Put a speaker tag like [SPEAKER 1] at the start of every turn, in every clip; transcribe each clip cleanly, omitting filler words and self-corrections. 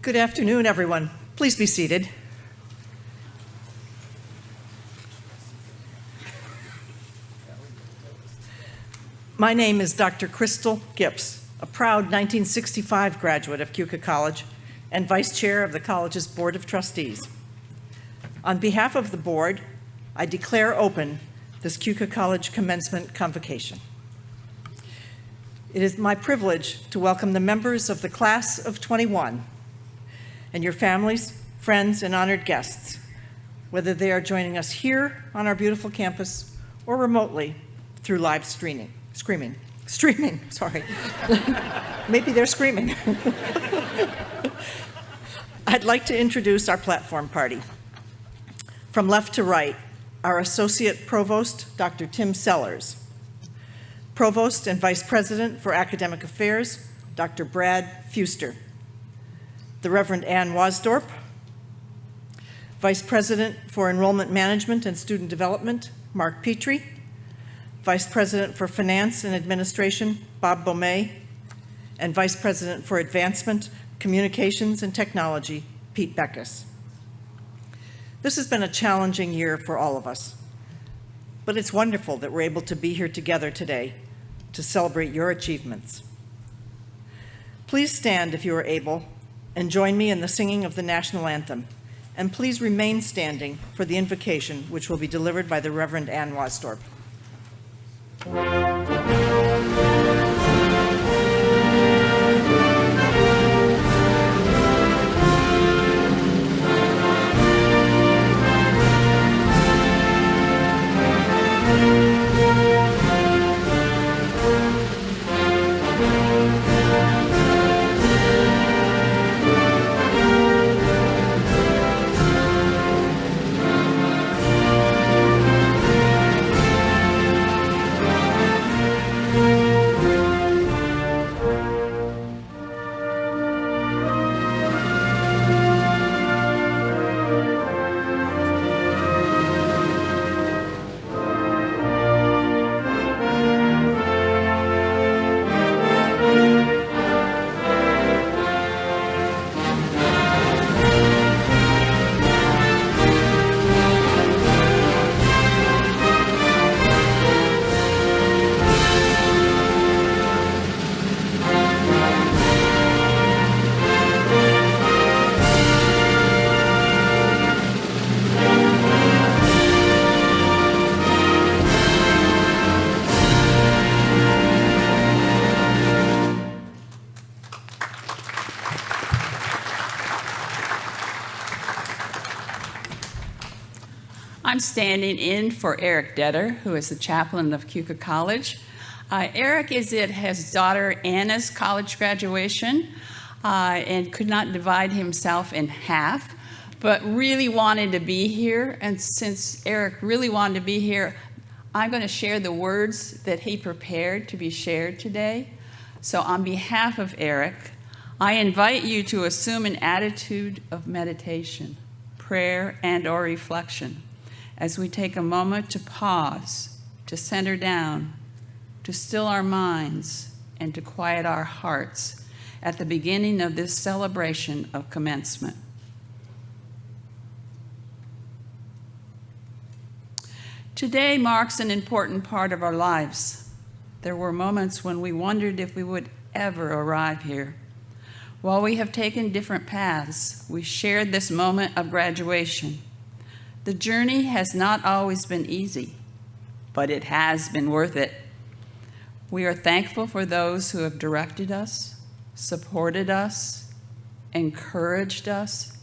[SPEAKER 1] Good afternoon, everyone. Please be seated. My name is Dr. Crystal Gips, a proud 1965 graduate of Keuka College and Vice Chair of the college's Board of Trustees. On behalf of the board, I declare open this Keuka College Commencement Convocation. It is my privilege to welcome the members of the Class of 21 and your families, friends, and honored guests, whether they are joining us here on our beautiful campus or remotely through live streaming. Sorry. Maybe they're screaming. I'd like to introduce our platform party. From left to right, our Associate Provost, Dr. Tim Sellers. Provost and Vice President for Academic Affairs, Dr. Brad Fuster. The Reverend Ann Wasdorp. Vice President for Enrollment Management and Student Development, Mark Petrie. Vice President for Finance and Administration, Bob Bomay. And Vice President for Advancement, Communications and Technology, Pete Beckus. This has been a challenging year for all of us, but it's wonderful that we're able to be here together today to celebrate your achievements. Please stand if you are able and join me in the singing of the national anthem, and please remain standing for the invocation, which will be delivered by the Reverend Ann Wasdorp.
[SPEAKER 2] I'm standing in for Eric Detter, who is the chaplain of Keuka College. Eric is at his daughter Anna's college graduation and could not divide himself in half, but really wanted to be here. And since Eric really wanted to be here, I'm going to share the words that he prepared to be shared today. So on behalf of Eric, I invite you to assume an attitude of meditation, prayer, and/or reflection, as we take a moment to pause, to center down, to still our minds, and to quiet our hearts at the beginning of this celebration of commencement. Today marks an important part of our lives. There were moments when we wondered if we would ever arrive here. While we have taken different paths, we shared this moment of graduation. The journey has not always been easy, but it has been worth it. We are thankful for those who have directed us, supported us, encouraged us,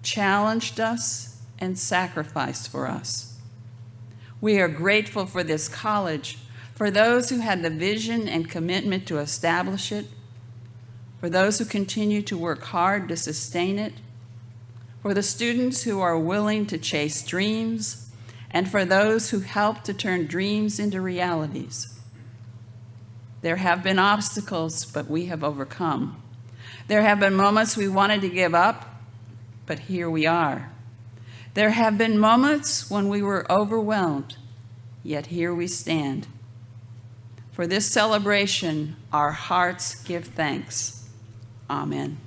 [SPEAKER 2] challenged us, and sacrificed for us. We are grateful for this college, for those who had the vision and commitment to establish it, for those who continue to work hard to sustain it, for the students who are willing to chase dreams, and for those who help to turn dreams into realities. There have been obstacles, but we have overcome. There have been moments we wanted to give up, but here we are. There have been moments when we were overwhelmed, yet here we stand. For this celebration, our hearts give thanks. Amen.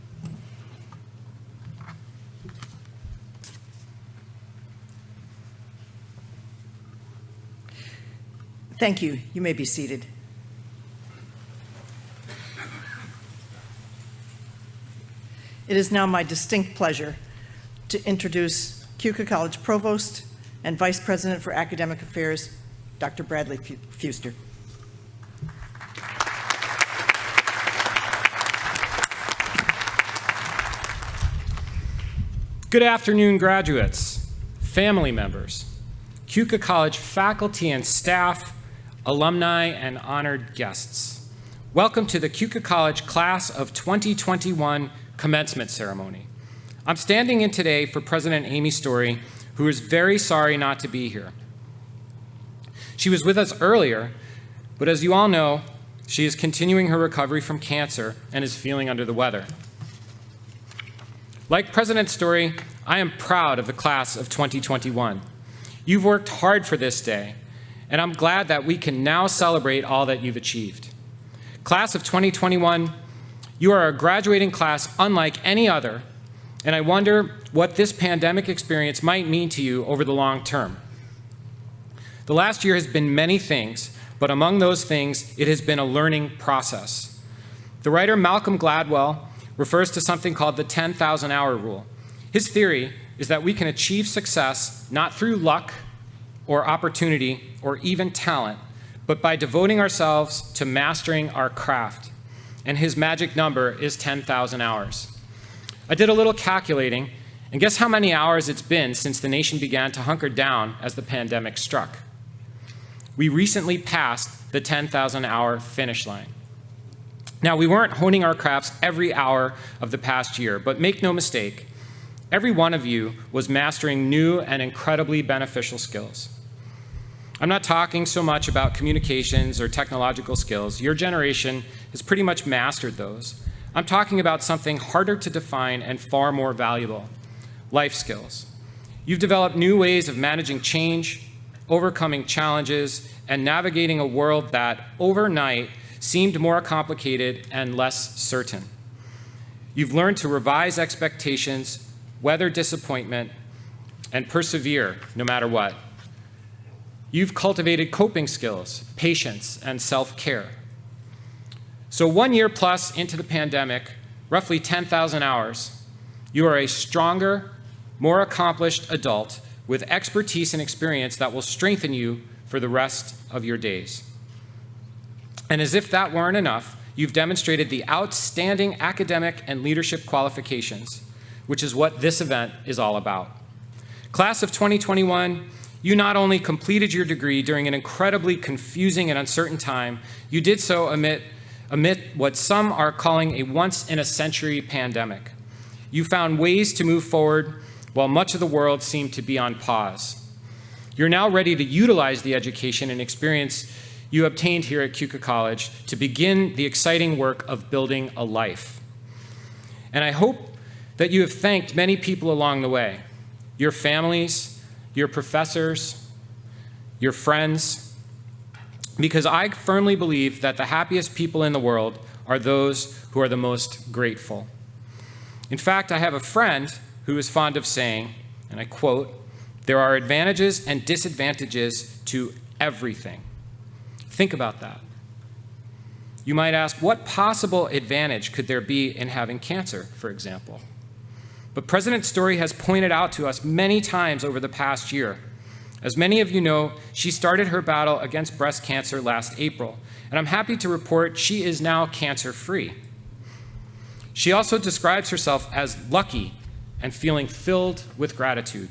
[SPEAKER 1] Thank you. You may be seated. It is now my distinct pleasure to introduce Keuka College Provost and Vice President for Academic Affairs, Dr. Bradley Fuster.
[SPEAKER 3] Good afternoon, graduates, family members, Keuka College faculty and staff, alumni, and honored guests. Welcome to the Keuka College Class of 2021 Commencement Ceremony. I'm standing in today for President Amy Story, who is very sorry not to be here. She was with us earlier, but as you all know, she is continuing her recovery from cancer and is feeling under the weather. Like President Story, I am proud of the class of 2021. You've worked hard for this day, and I'm glad that we can now celebrate all that you've achieved. Class of 2021, you are a graduating class unlike any other, and I wonder what this pandemic experience might mean to you over the long term. The last year has been many things, but among those things, it has been a learning process. The writer Malcolm Gladwell refers to something called the 10,000-hour rule. His theory is that we can achieve success not through luck or opportunity or even talent, but by devoting ourselves to mastering our craft. And his magic number is 10,000 hours. I did a little calculating, and guess how many hours it's been since the nation began to hunker down as the pandemic struck? We recently passed the 10,000-hour finish line. Now, we weren't honing our crafts every hour of the past year, but make no mistake, every one of you was mastering new and incredibly beneficial skills. I'm not talking so much about communications or technological skills. Your generation has pretty much mastered those. I'm talking about something harder to define and far more valuable, life skills. You've developed new ways of managing change, overcoming challenges, and navigating a world that overnight seemed more complicated and less certain. You've learned to revise expectations, weather disappointment, and persevere no matter what. You've cultivated coping skills, patience, and self-care. So 1 year plus into the pandemic, roughly 10,000 hours, you are a stronger, more accomplished adult with expertise and experience that will strengthen you for the rest of your days. And as if that weren't enough, you've demonstrated the outstanding academic and leadership qualifications, which is what this event is all about. Class of 2021, you not only completed your degree during an incredibly confusing and uncertain time, you did so amid what some are calling a once-in-a-century pandemic. You found ways to move forward while much of the world seemed to be on pause. You're now ready to utilize the education and experience you obtained here at Keuka College to begin the exciting work of building a life. And I hope that you have thanked many people along the way, your families, your professors, your friends, because I firmly believe that the happiest people in the world are those who are the most grateful. In fact, I have a friend who is fond of saying, and I quote, "There are advantages and disadvantages to everything." Think about that. You might ask, what possible advantage could there be in having cancer, for example? But President Story has pointed out to us many times over the past year. As many of you know, she started her battle against breast cancer last April, and I'm happy to report she is now cancer-free. She also describes herself as lucky and feeling filled with gratitude.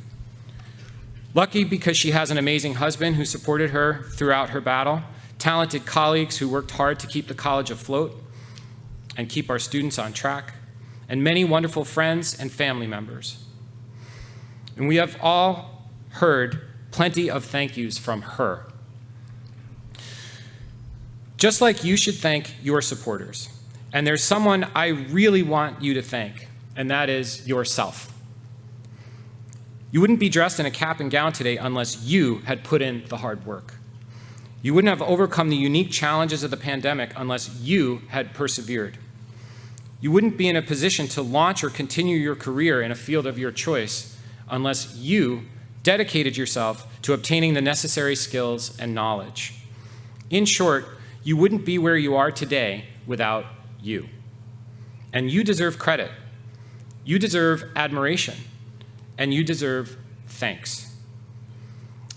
[SPEAKER 3] Lucky because she has an amazing husband who supported her throughout her battle, talented colleagues who worked hard to keep the college afloat and keep our students on track, and many wonderful friends and family members. And we have all heard plenty of thank yous from her. Just like you should thank your supporters. And there's someone I really want you to thank, and that is yourself. You wouldn't be dressed in a cap and gown today unless you had put in the hard work. You wouldn't have overcome the unique challenges of the pandemic unless you had persevered. You wouldn't be in a position to launch or continue your career in a field of your choice unless you dedicated yourself to obtaining the necessary skills and knowledge. In short, you wouldn't be where you are today without you. And you deserve credit. You deserve admiration. And you deserve thanks.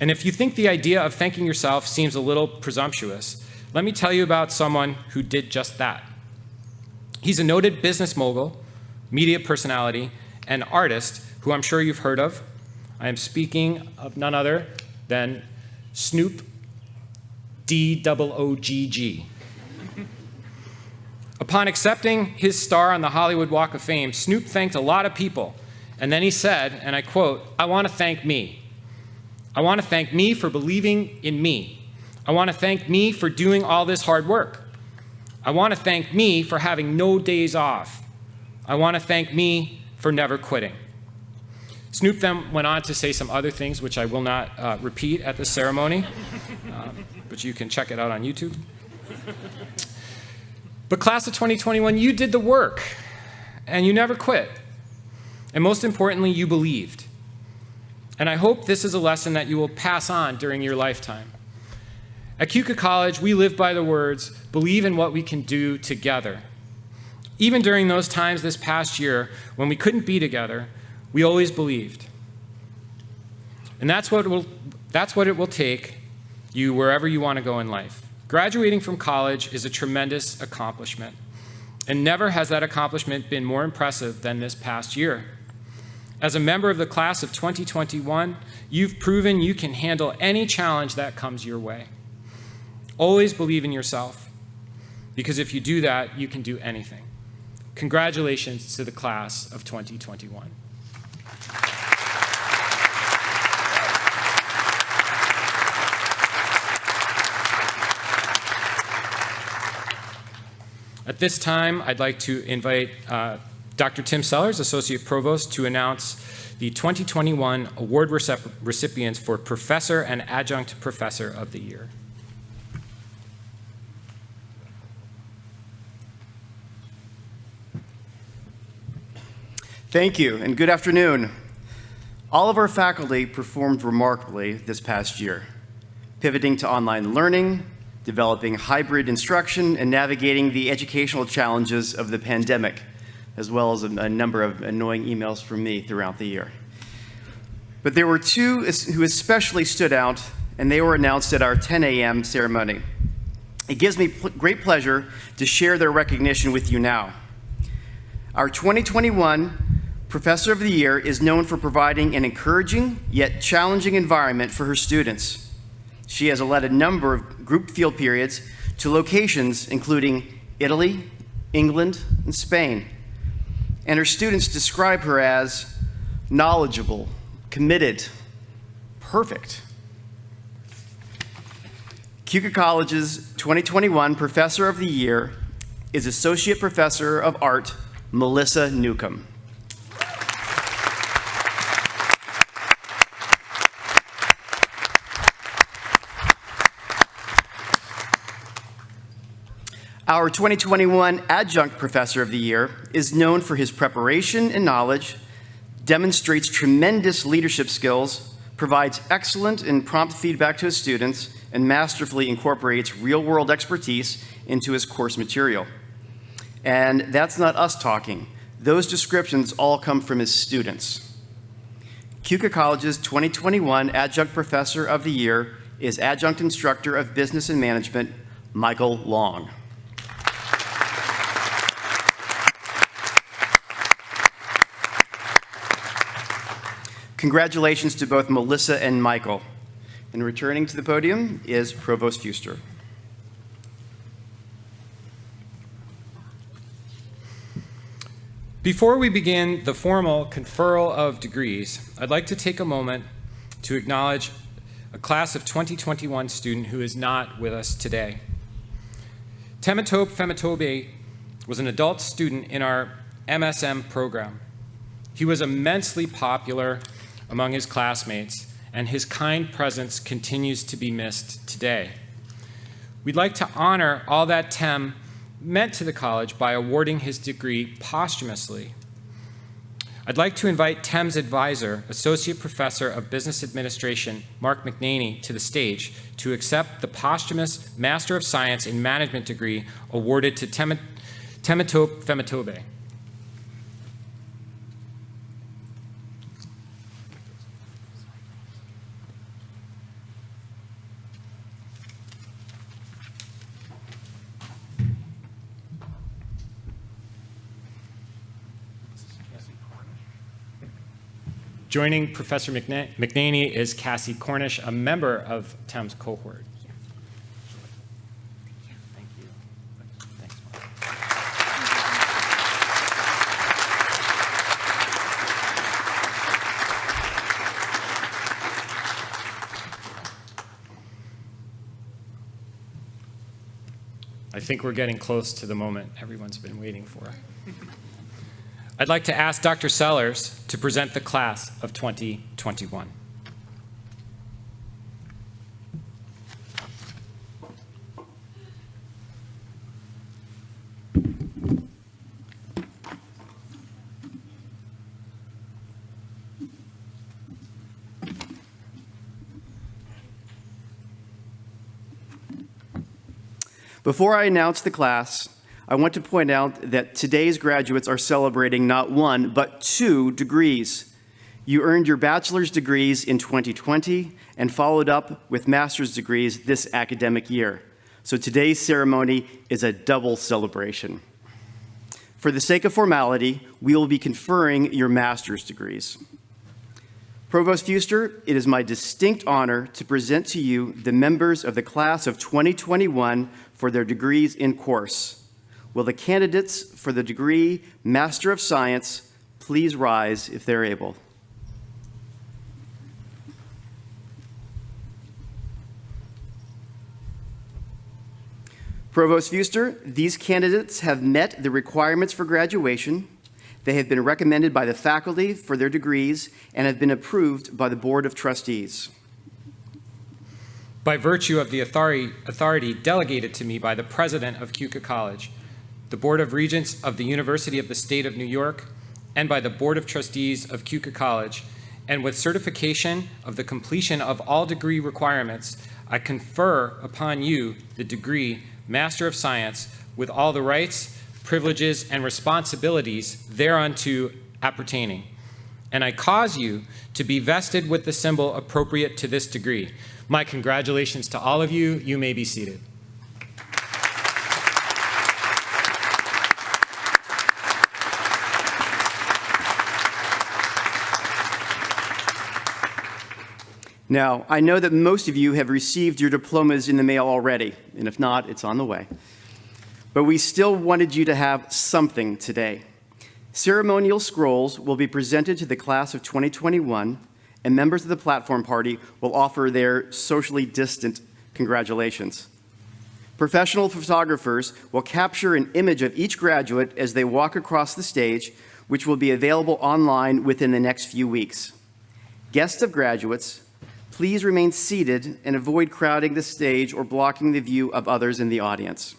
[SPEAKER 3] And if you think the idea of thanking yourself seems a little presumptuous, let me tell you about someone who did just that. He's a noted business mogul, media personality, and artist who I'm sure you've heard of. I am speaking of none other than Snoop D-O-O-G-G. Upon accepting his star on the Hollywood Walk of Fame, Snoop thanked a lot of people, and then he said, and I quote, "I want to thank me. I want to thank me for believing in me. I want to thank me for doing all this hard work. I want to thank me for having no days off. I want to thank me for never quitting." Snoop then went on to say some other things, which I will not repeat at the ceremony, but you can check it out on YouTube. But class of 2021, you did the work, and you never quit. And most importantly, you believed. And I hope this is a lesson that you will pass on during your lifetime. At Keuka College, we live by the words, believe in what we can do together. Even during those times this past year when we couldn't be together, we always believed. And that's what it will take you wherever you want to go in life. Graduating from college is a tremendous accomplishment. And never has that accomplishment been more impressive than this past year. As a member of the class of 2021, you've proven you can handle any challenge that comes your way. Always believe in yourself, because if you do that, you can do anything. Congratulations to the class of 2021. At this time, I'd like to invite Dr. Tim Sellers, Associate Provost, to announce the 2021 award recipients for Professor and Adjunct Professor of the Year.
[SPEAKER 4] Thank you, and good afternoon. All of our faculty performed remarkably this past year, pivoting to online learning, developing hybrid instruction, and navigating the educational challenges of the pandemic, as well as a number of annoying emails from me throughout the year. But there were two who especially stood out, and they were announced at our 10 a.m. ceremony. It gives me great pleasure to share their recognition with you now. Our 2021 Professor of the Year is known for providing an encouraging yet challenging environment for her students. She has led a number of group field periods to locations including Italy, England, and Spain. And her students describe her as knowledgeable, committed, perfect. Keuka College's 2021 Professor of the Year is Associate Professor of Art, Melissa Newcomb. Our 2021 Adjunct Professor of the Year is known for his preparation and knowledge, demonstrates tremendous leadership skills, provides excellent and prompt feedback to his students, and masterfully incorporates real-world expertise into his course material. And that's not us talking. Those descriptions all come from his students. Keuka College's 2021 Adjunct Professor of the Year is Adjunct Instructor of Business and Management, Michael Long. Congratulations to both Melissa and Michael. And returning to the podium is Provost Fuster.
[SPEAKER 3] Before we begin the formal conferral of degrees, I'd like to take a moment to acknowledge a class of 2021 student who is not with us today. Temitope Femitobe was an adult student in our MSM program. He was immensely popular among his classmates, and his kind presence continues to be missed today. We'd like to honor all that Tem meant to the college by awarding his degree posthumously. I'd like to invite TEM's advisor, Associate Professor of Business Administration, Mark McNaney, to the stage to accept the posthumous Master of Science in Management degree awarded to Temitope Femitobe. Joining Professor McNaney is Cassie Cornish, a member of TEM's cohort. Thank you. Thanks, Mark. I think we're getting close to the moment everyone's been waiting for. I'd like to ask Dr. Sellers to present the class of 2021.
[SPEAKER 4] Before I announce the class, I want to point out that today's graduates are celebrating not one, but 2 degrees. You earned your bachelor's degrees in 2020 and followed up with master's degrees this academic year. So today's ceremony is a double celebration. For the sake of formality, we will be conferring your master's degrees. Provost Fuster, it is my distinct honor to present to you the members of the class of 2021 for their degrees in course. Will the candidates for the degree Master of Science please rise if they're able? Provost Fuster, these candidates have met the requirements for graduation. They have been recommended by the faculty for their degrees and have been approved by the Board of Trustees.
[SPEAKER 3] By virtue of the authority delegated to me by the President of Keuka College, the Board of Regents of the University of the State of New York, and by the Board of Trustees of Keuka College, and with certification of the completion of all degree requirements, I confer upon you the degree Master of Science with all the rights, privileges, and responsibilities thereunto appertaining. And I cause you to be vested with the symbol appropriate to this degree. My congratulations to all of you. You may be seated.
[SPEAKER 4] Now, I know that most of you have received your diplomas in the mail already, and if not, it's on the way. But we still wanted you to have something today. Ceremonial scrolls will be presented to the class of 2021, and members of the platform party will offer their socially distant congratulations. Professional photographers will capture an image of each graduate as they walk across the stage, which will be available online within the next few weeks. Guests of graduates, please remain seated and avoid crowding the stage or blocking the view of others in the audience.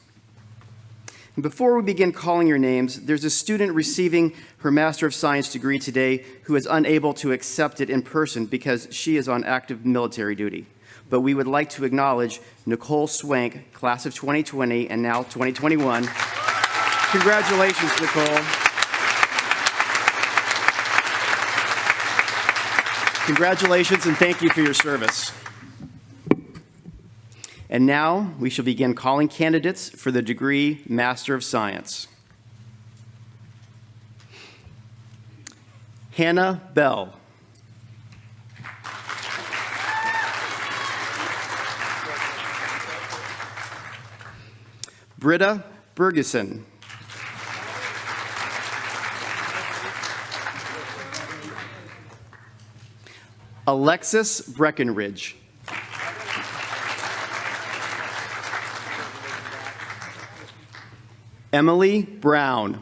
[SPEAKER 4] And before we begin calling your names, there's a student receiving her Master of Science degree today who is unable to accept it in person because she is on active military duty. But we would like to acknowledge Nicole Swank, class of 2020 and now 2021. Congratulations, Nicole. Congratulations and thank you for your service. And now we shall begin calling candidates for the degree Master of Science. Hannah Bell. Britta Bergeson. Alexis Breckenridge. Emily Brown.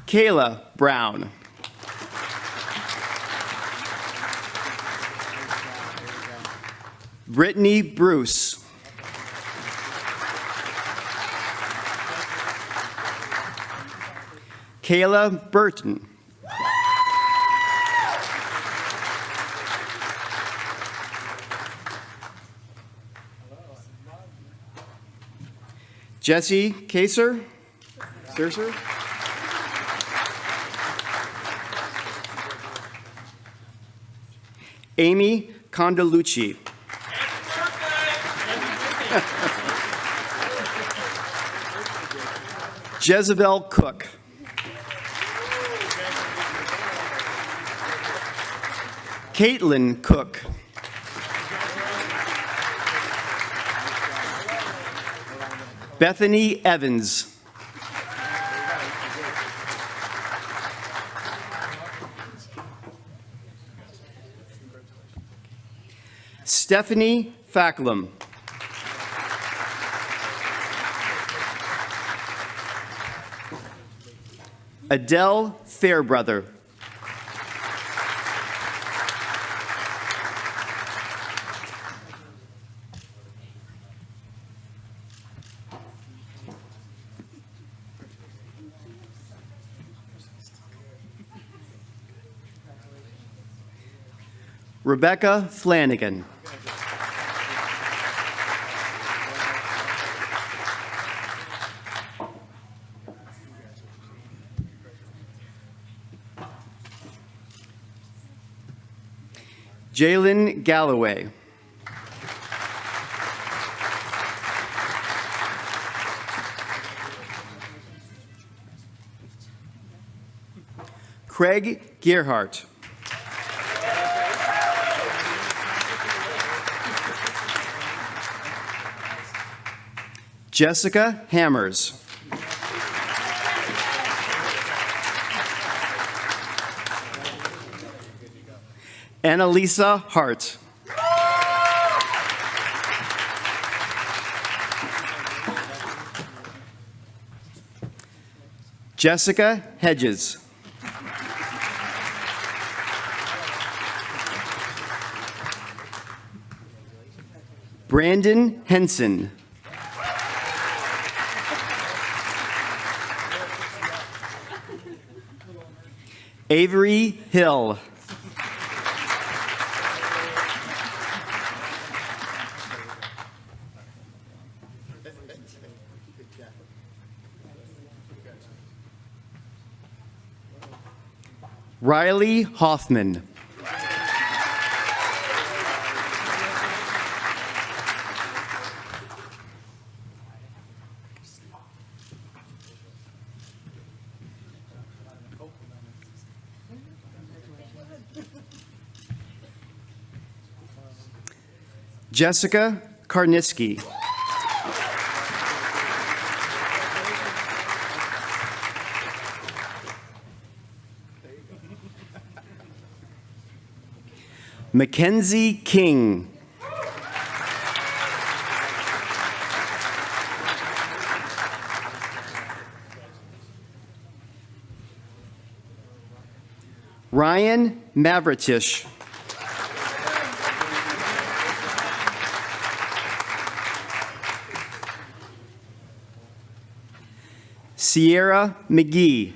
[SPEAKER 4] Kayla Brown. Brittany Bruce. Kayla Burton. Jesse Kaser. Sir. Amy Condalucci. Jezebel Cook. Caitlin Cook. Bethany Evans. Stephanie Facklum. Adele Fairbrother. Rebecca Flanagan. Jalen Galloway. Craig Gerhardt. Jessica Hammers. Annalisa Hart. Jessica Hedges. Brandon Henson. Avery Hill. Riley Hoffman. Jessica Karnitsky. Mackenzie King. Ryan Mavritish. Sierra McGee.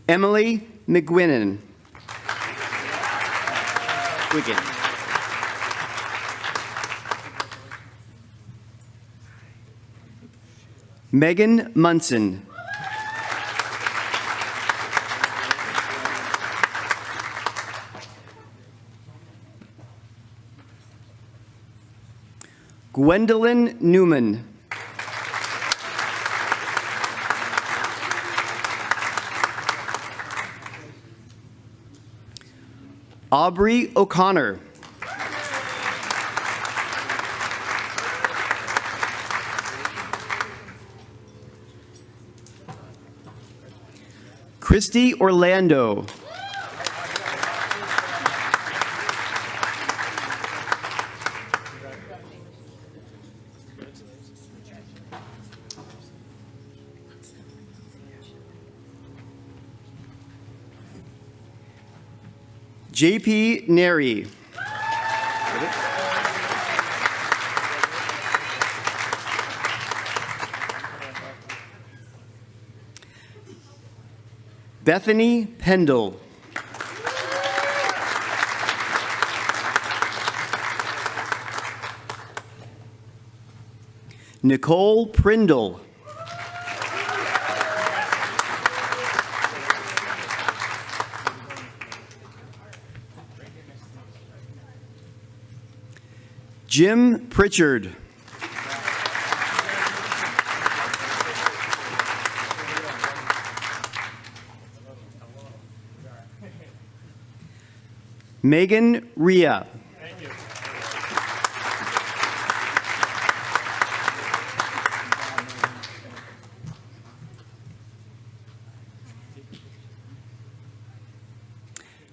[SPEAKER 4] Emily McGuinnen. Megan Munson. Gwendolyn Newman. Aubrey O'Connor. Christy Orlando. JP Neri. Bethany Pendle. Nicole Prindle. Jim Pritchard. Megan Ria.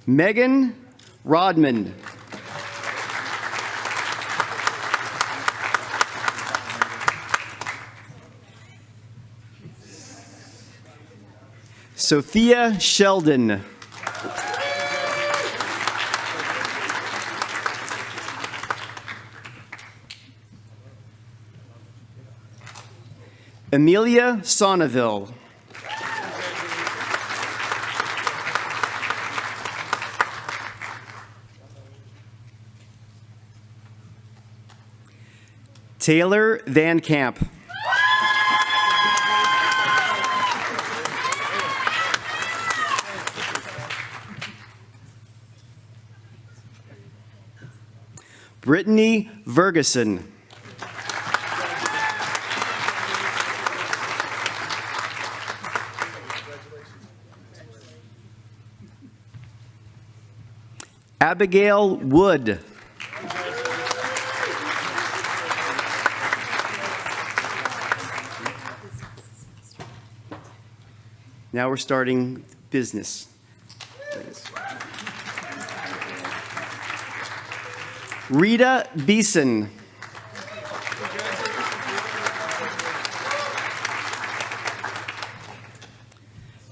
[SPEAKER 4] Megan Rodman. Sophia Sheldon. Amelia Sonneville. Taylor Van Camp. Brittany Ferguson. Abigail Wood. Now we're starting business. Rita Beeson.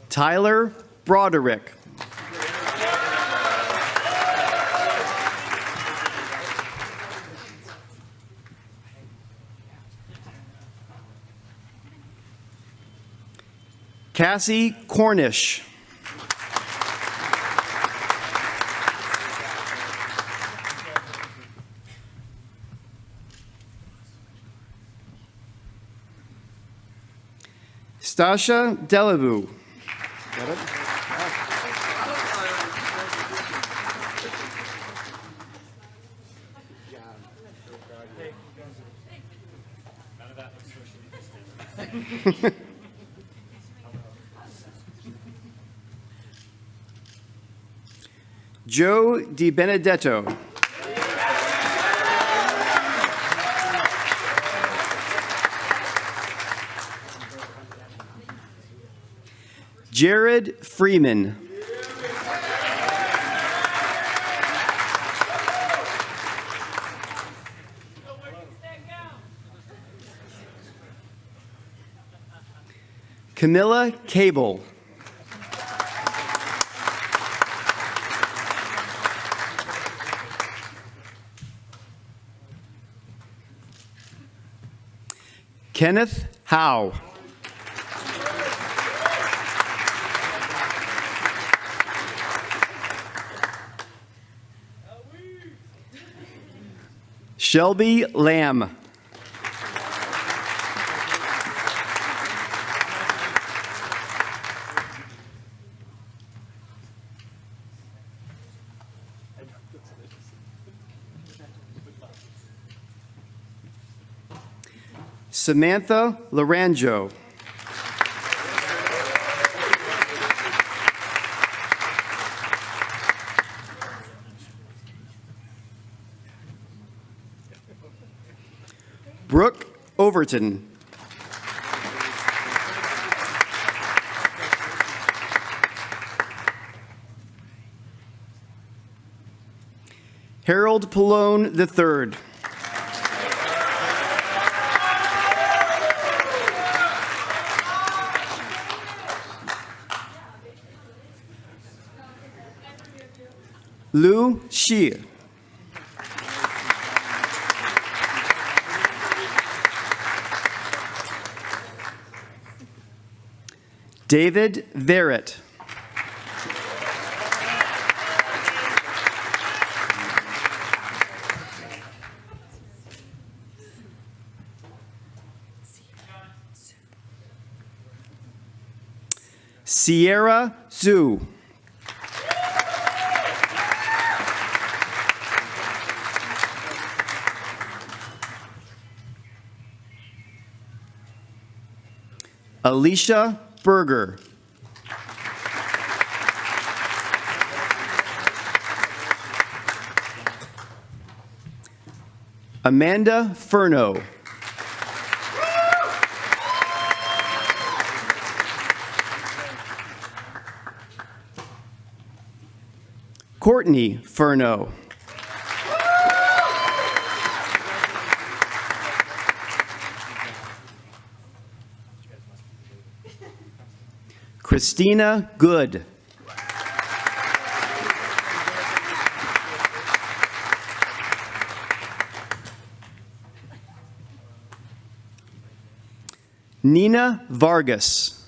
[SPEAKER 4] Tyler Broderick. Cassie Cornish. Stasha Delabou. Joe Di Benedetto. Jared Freeman. Camilla Cable. Kenneth Howe. Shelby Lamb. Samantha Laranjo. Brooke Overton. Harold Pallone III. Lou Shi. David Verrett. Sierra Zhu. Alicia Berger. Amanda Furno. Courtney Furno. Christina Good. Nina Vargas.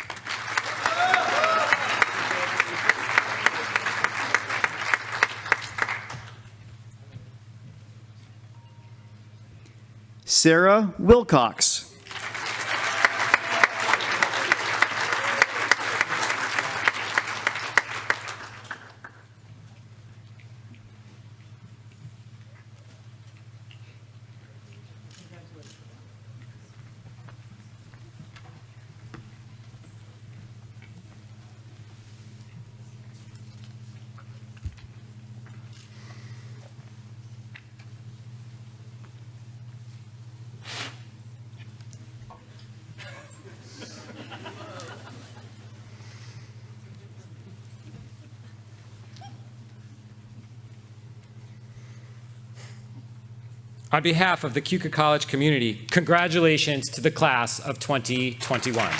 [SPEAKER 4] Sarah Wilcox.
[SPEAKER 3] On behalf of the Keuka College community, congratulations to the class of 2021.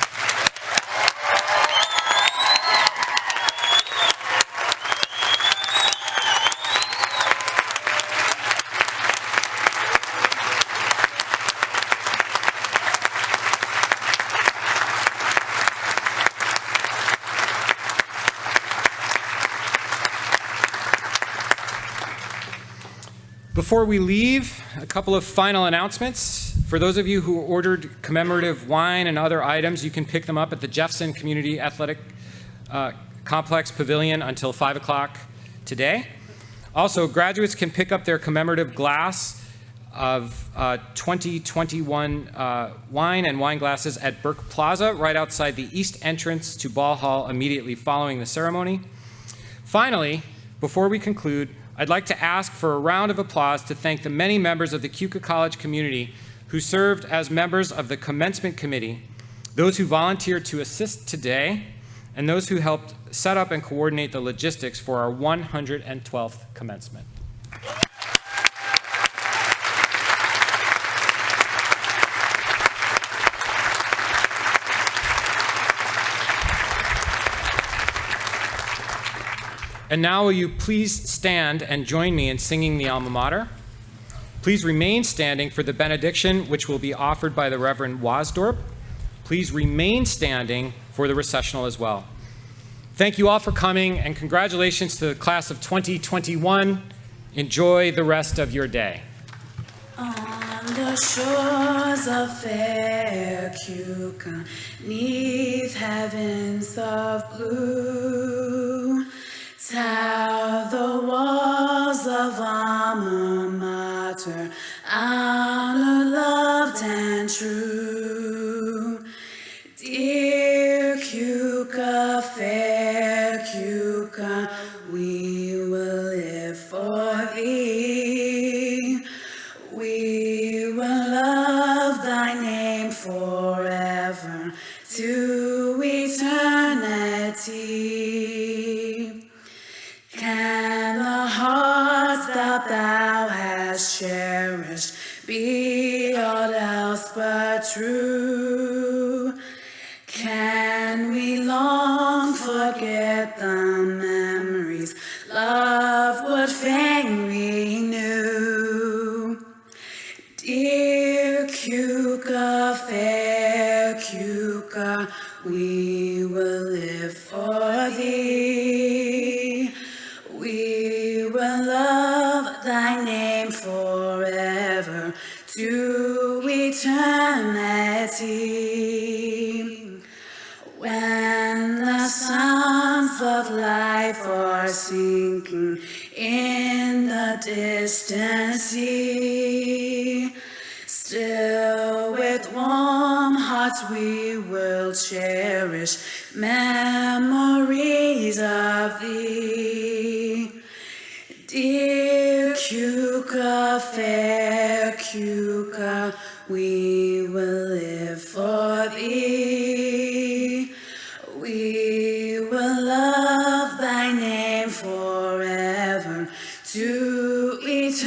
[SPEAKER 3] Before we leave, a couple of final announcements. For those of you who ordered commemorative wine and other items, you can pick them up at the Jeffson Community Athletic Complex Pavilion until 5 o'clock today. Also, graduates can pick up their commemorative glass of 2021 wine and wine glasses at Burke Plaza, right outside the east entrance to Ball Hall immediately following the ceremony. Finally, before we conclude, I'd like to ask for a round of applause to thank the many members of the Keuka College community who served as members of the Commencement Committee, those who volunteered to assist today, and those who helped set up and coordinate the logistics for our 112th commencement. And now will you please stand and join me in singing the Alma Mater? Please remain standing for the benediction, which will be offered by the Reverend Wasdorp. Please remain standing for the recessional as well. Thank you all for coming, and congratulations to the class of 2021. Enjoy the rest of your day.
[SPEAKER 5] On the shores of fair Keuka, 'neath heavens of blue, tower the walls of Alma Mater, honor, loved and true. Dear Keuka, fair Keuka, we will live for thee. We will love thy name forever to eternity. Can the hearts that thou hast cherished be aught else but true? Can we long forget the memories love would fain renew? Dear Keuka, fair Keuka, we will live for thee. We will love thy name forever to eternity. When the the sounds of life are sinking in the distant sea. Still with warm hearts we will cherish memories of thee. Dear Keuka, fair Keuka, we will live for thee. We will love thy name forever to eternity.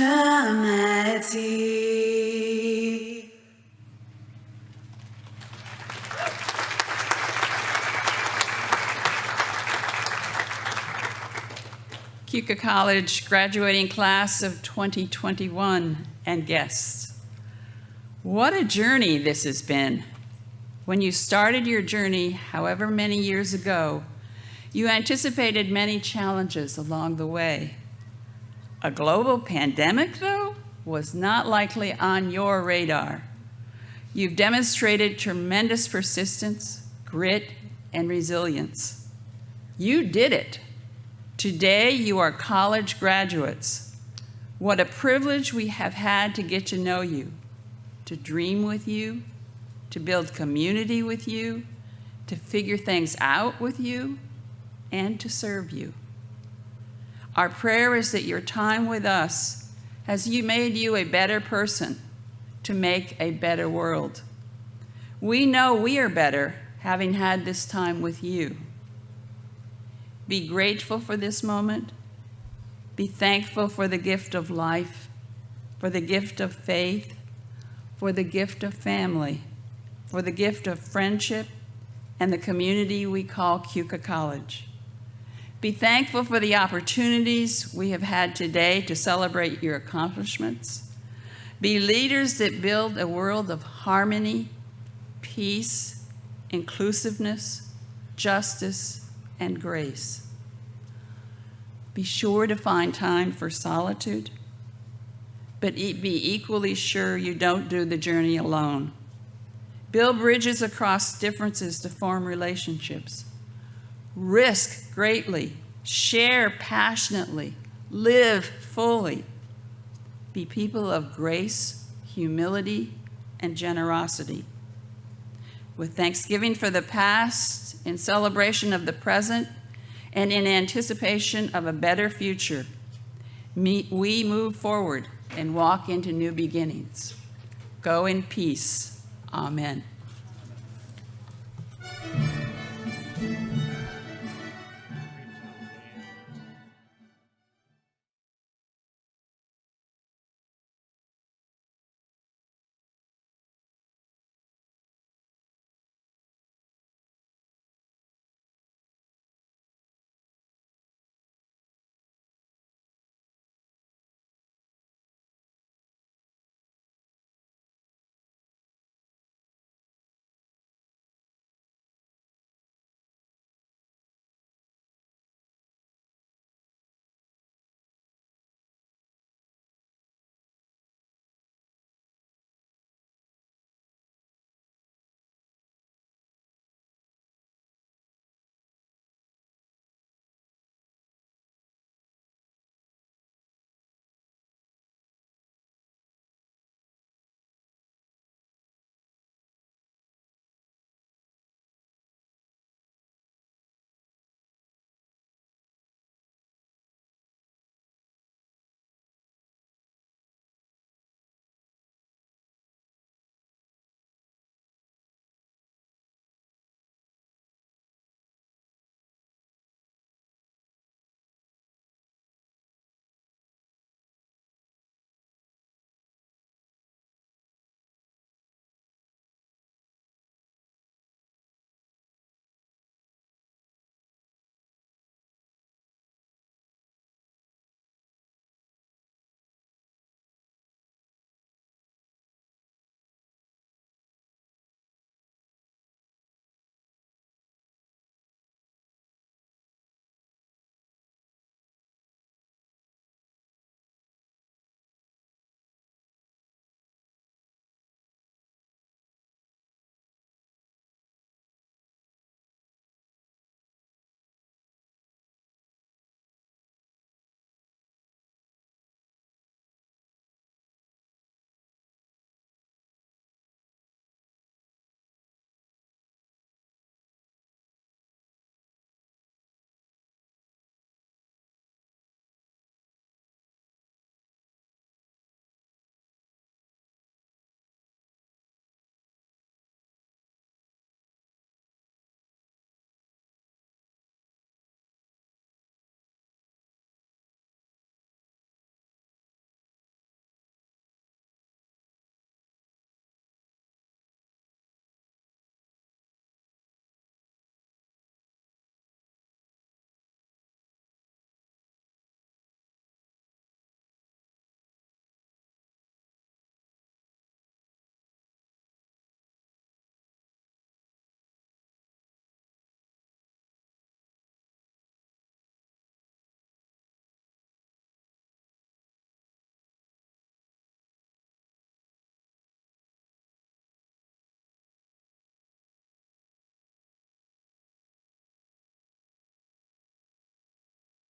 [SPEAKER 2] Keuka College graduating class of 2021 and guests. What a journey this has been. When you started your journey, however many years ago, you anticipated many challenges along the way. A global pandemic, though, was not likely on your radar. You've demonstrated tremendous persistence, grit, and resilience. You did it. Today, you are college graduates. What a privilege we have had to get to know you, to dream with you, to build community with you, to figure things out with you, and to serve you. Our prayer is that your time with us has made you a better person to make a better world. We know we are better having had this time with you. Be grateful for this moment. Be thankful for the gift of life, for the gift of faith, for the gift of family, for the gift of friendship, and the community we call Keuka College. Be thankful for the opportunities we have had today to celebrate your accomplishments. Be leaders that build a world of harmony, peace, inclusiveness, justice, and grace. Be sure to find time for solitude, but be equally sure you don't do the journey alone. Build bridges across differences to form relationships. Risk greatly, share passionately, live fully. Be people of grace, humility, and generosity. With thanksgiving for the past, in celebration of the present, and in anticipation of a better future, we move forward and walk into new beginnings. Go in peace. Amen.